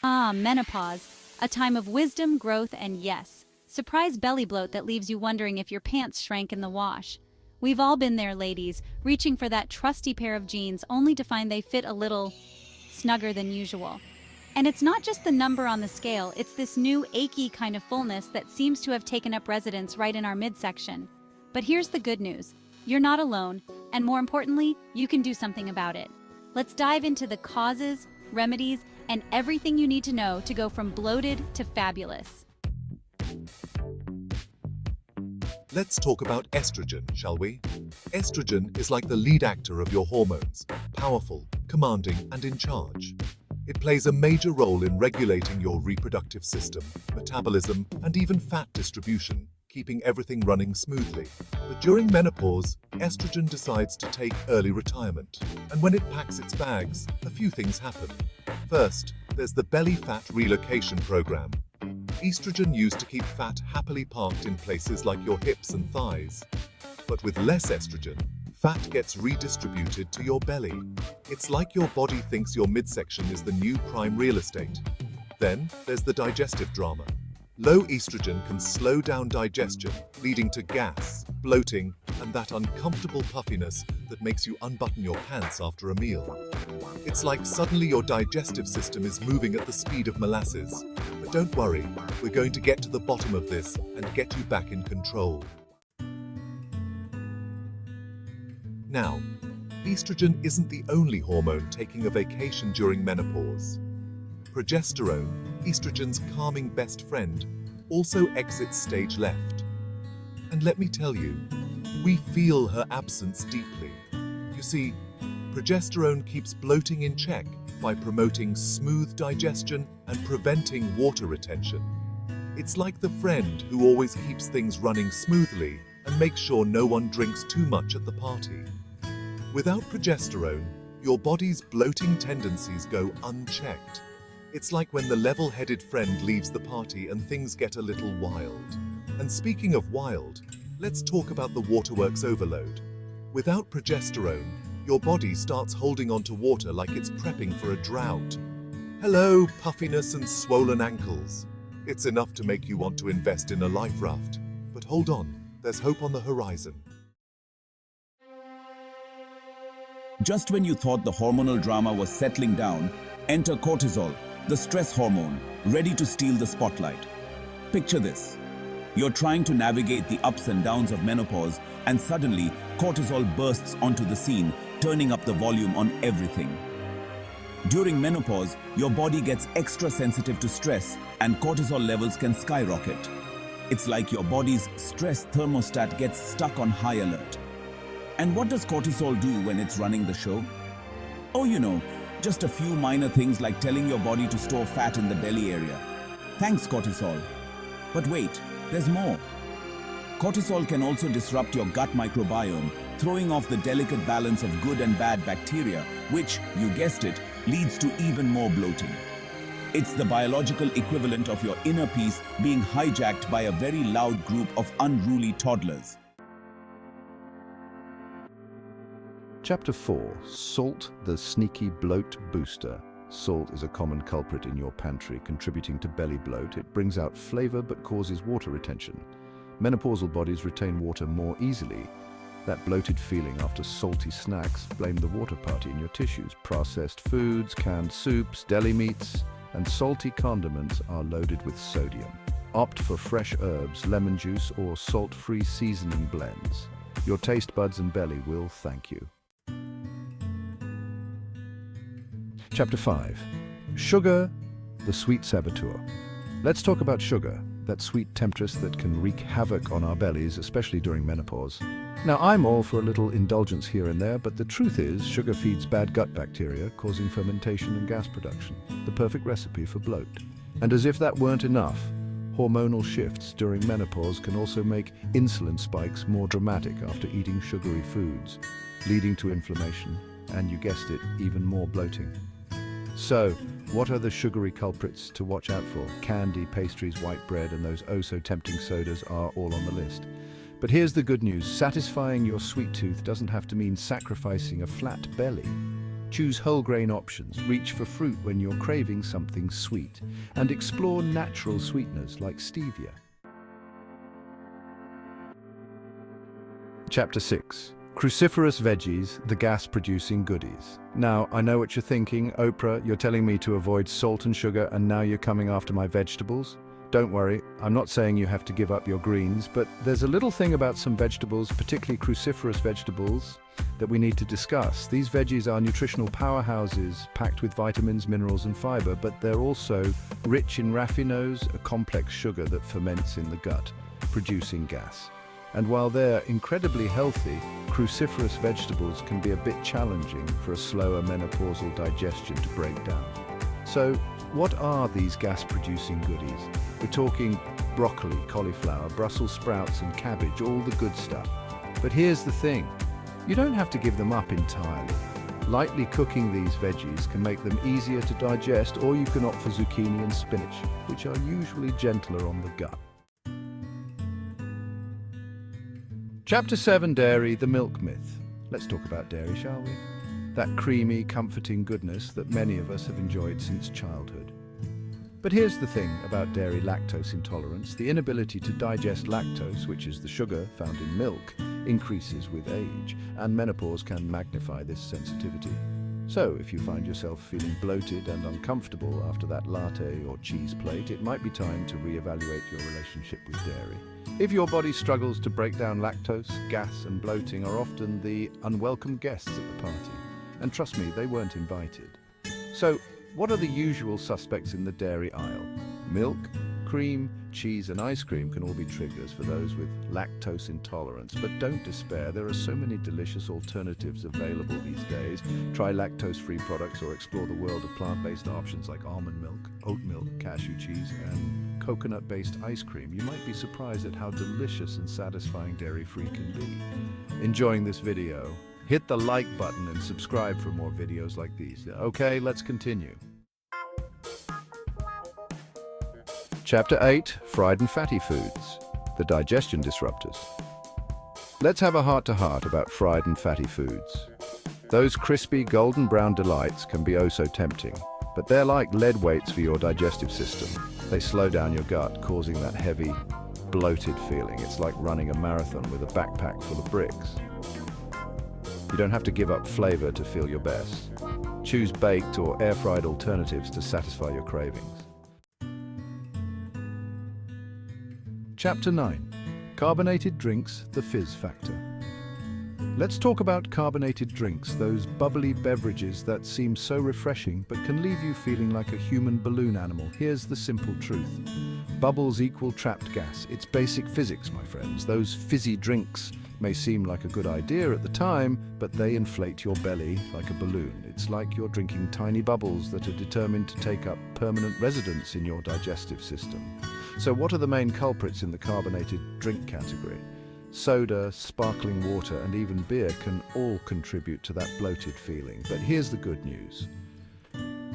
Ah, menopause, a time of wisdom, growth, and yes, surprise belly bloat that leaves you wondering if your pants shrank in the wash. We've all been there, ladies, reaching for that trusty pair of jeans only to find they fit a little snugger than usual. And it's not just the number on the scale, it's this new achy kind of fullness that seems to have taken up residence right in our midsection. But here's the good news. You're not alone, and more importantly, you can do something about it. Let's dive into the causes, remedies, and everything you need to know to go from bloated to fabulous. Let's talk about estrogen, shall we? Estrogen is like the lead actor of your hormones, powerful, commanding, and in charge. It plays a major role in regulating your reproductive system, metabolism, and even fat distribution, keeping everything running smoothly. But during menopause, estrogen decides to take early retirement. And when it packs its bags, a few things happen. First, there's the belly fat relocation program. Estrogen used to keep fat happily parked in places like your hips and thighs. But with less estrogen, fat gets redistributed to your belly. It's like your body thinks your midsection is the new prime real estate. Then there's the digestive drama. Low estrogen can slow down digestion, leading to gas, bloating, and that uncomfortable puffiness that makes you unbutton your pants after a meal. It's like suddenly your digestive system is moving at the speed of molasses. But don't worry, we're going to get to the bottom of this and get you back in control. Now, estrogen isn't the only hormone taking a vacation during menopause. Progesterone, estrogen's calming best friend, also exits stage left. And let me tell you, we feel her absence deeply. You see, progesterone keeps bloating in check by promoting smooth digestion and preventing water retention. It's like the friend who always keeps things running smoothly and makes sure no one drinks too much at the party. Without progesterone, your body's bloating tendencies go unchecked. It's like when the level-headed friend leaves the party and things get a little wild. And speaking of wild, let's talk about the waterworks overload. Without progesterone, your body starts holding onto water like it's prepping for a drought. Hello, puffiness and swollen ankles. It's enough to make you want to invest in a life raft. But hold on, there's hope on the horizon. Just when you thought the hormonal drama was settling down, enter cortisol, the stress hormone, ready to steal the spotlight. Picture this. You're trying to navigate the ups and downs of menopause, and suddenly cortisol bursts onto the scene, turning up the volume on everything. During menopause, your body gets extra sensitive to stress, and cortisol levels can skyrocket. It's like your body's stress thermostat gets stuck on high alert. And what does cortisol do when it's running the show? Oh, just a few minor things like telling your body to store fat in the belly area. Thanks, cortisol. But wait, there's more. Cortisol can also disrupt your gut microbiome, throwing off the delicate balance of good and bad bacteria, which, you guessed it, leads to even more bloating. It's the biological equivalent of your inner peace being hijacked by a very loud group of unruly toddlers. Chapter 4. Salt, the sneaky bloat booster. Salt is a common culprit in your pantry, contributing to belly bloat. It brings out flavor but causes water retention. Menopausal bodies retain water more easily. That bloated feeling after salty snacks, blame the water party in your tissues. Processed foods, canned soups, deli meats, and salty condiments are loaded with sodium. Opt for fresh herbs, lemon juice, or salt-free seasoning blends. Your taste buds and belly will thank you. Chapter 5. Sugar, the sweet saboteur. Let's talk about sugar, that sweet temptress that can wreak havoc on our bellies, especially during menopause. Now, I'm all for a little indulgence here and there, but the truth is, sugar feeds bad gut bacteria, causing fermentation and gas production, the perfect recipe for bloat. And as if that weren't enough, hormonal shifts during menopause can also make insulin spikes more dramatic after eating sugary foods, leading to inflammation, and you guessed it, even more bloating. So, what are the sugary culprits to watch out for? Candy, pastries, white bread, and those oh-so-tempting sodas are all on the list. But here's the good news. Satisfying your sweet tooth doesn't have to mean sacrificing a flat belly. Choose whole grain options, reach for fruit when you're craving something sweet, and explore natural sweeteners like stevia. Chapter 6. Cruciferous veggies, the gas-producing goodies. Now, I know what you're thinking. Oprah, you're telling me to avoid salt and sugar, and now you're coming after my vegetables? Don't worry, I'm not saying you have to give up your greens, but there's a little thing about some vegetables, particularly cruciferous vegetables, that we need to discuss. These veggies are nutritional powerhouses packed with vitamins, minerals and fiber, but they're also rich in raffinose, a complex sugar that ferments in the gut, producing gas. And while they're incredibly healthy, cruciferous vegetables can be a bit challenging for a slower menopausal digestion to break down. So, what are these gas-producing goodies? We're talking broccoli, cauliflower, Brussels sprouts and cabbage, all the good stuff. But here's the thing, you don't have to give them up entirely. Lightly cooking these veggies can make them easier to digest, or you can opt for zucchini and spinach, which are usually gentler on the gut. Chapter 7, Dairy, the milk myth. Let's talk about dairy, shall we? That creamy, comforting goodness that many of us have enjoyed since childhood. But here's the thing about dairy lactose intolerance. The inability to digest lactose, which is the sugar found in milk, increases with age, and menopause can magnify this sensitivity. So, if you find yourself feeling bloated and uncomfortable after that latte or cheese plate, it might be time to reevaluate your relationship with dairy. If your body struggles to break down lactose, gas and bloating are often the unwelcome guests at the party. And trust me, they weren't invited. So, what are the usual suspects in the dairy aisle? Milk, cream, cheese and ice cream can all be triggers for those with lactose intolerance, but don't despair, there are so many delicious alternatives available these days. Try lactose-free products or explore the world of plant-based options like almond milk, oat milk, cashew cheese and coconut-based ice cream. You might be surprised at how delicious and satisfying dairy-free can be. Enjoying this video? Hit the like button and subscribe for more videos like these. Okay, let's continue. Chapter 8, Fried and Fatty Foods, the Digestion Disruptors. Let's have a heart-to-heart about fried and fatty foods. Those crispy, golden brown delights can be oh so tempting, but they're like lead weights for your digestive system. They slow down your gut, causing that heavy, bloated feeling. It's like running a marathon with a backpack full of bricks. You don't have to give up flavor to feel your best. Choose baked or air-fried alternatives to satisfy your cravings. Chapter 9. Carbonated drinks, the fizz factor. Let's talk about carbonated drinks, those bubbly beverages that seem so refreshing but can leave you feeling like a human balloon animal. Here's the simple truth. Bubbles equal trapped gas. It's basic physics, my friends. Those fizzy drinks may seem like a good idea at the time, but they inflate your belly like a balloon. It's like you're drinking tiny bubbles that are determined to take up permanent residence in your digestive system. So what are the main culprits in the carbonated drink category? Soda, sparkling water, and even beer can all contribute to that bloated feeling. But here's the good news.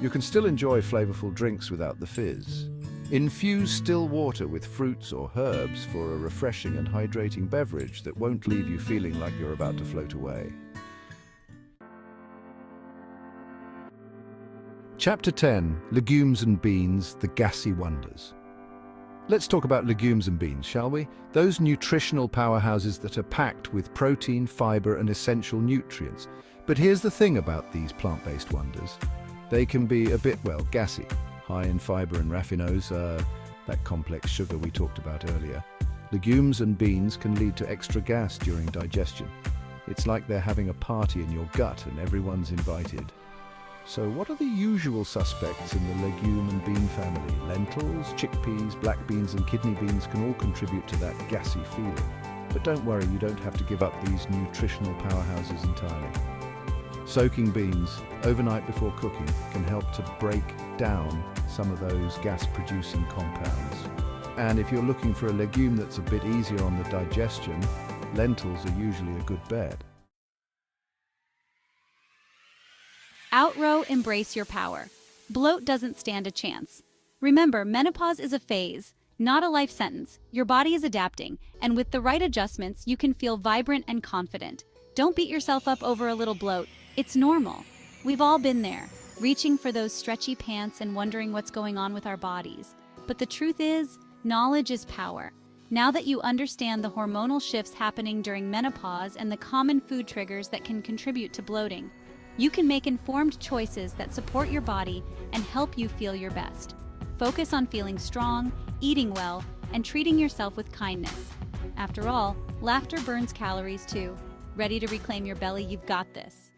You can still enjoy flavorful drinks without the fizz. Infuse still water with fruits or herbs for a refreshing and hydrating beverage that won't leave you feeling like you're about to float away. Chapter 10, Legumes and Beans, the Gassy Wonders. Let's talk about legumes and beans, shall we? Those nutritional powerhouses that are packed with protein, fiber, and essential nutrients. But here's the thing about these plant-based wonders. They can be a bit, well, gassy. High in fiber and raffinose, that complex sugar we talked about earlier. Legumes and beans can lead to extra gas during digestion. It's like they're having a party in your gut and everyone's invited. So what are the usual suspects in the legume and bean family? Lentils, chickpeas, black beans and kidney beans can all contribute to that gassy feeling. But don't worry, you don't have to give up these nutritional powerhouses entirely. Soaking beans overnight before cooking can help to break down some of those gas-producing compounds. And if you're looking for a legume that's a bit easier on the digestion, lentils are usually a good bet. Outrow, embrace your power. Bloat doesn't stand a chance. Remember, menopause is a phase, not a life sentence. Your body is adapting, and with the right adjustments, you can feel vibrant and confident. Don't beat yourself up over a little bloat. It's normal. We've all been there, reaching for those stretchy pants and wondering what's going on with our bodies. But the truth is, knowledge is power. Now that you understand the hormonal shifts happening during menopause and the common food triggers that can contribute to bloating, you can make informed choices that support your body and help you feel your best. Focus on feeling strong, eating well, and treating yourself with kindness. After all, laughter burns calories too. Ready to reclaim your belly? You've got this.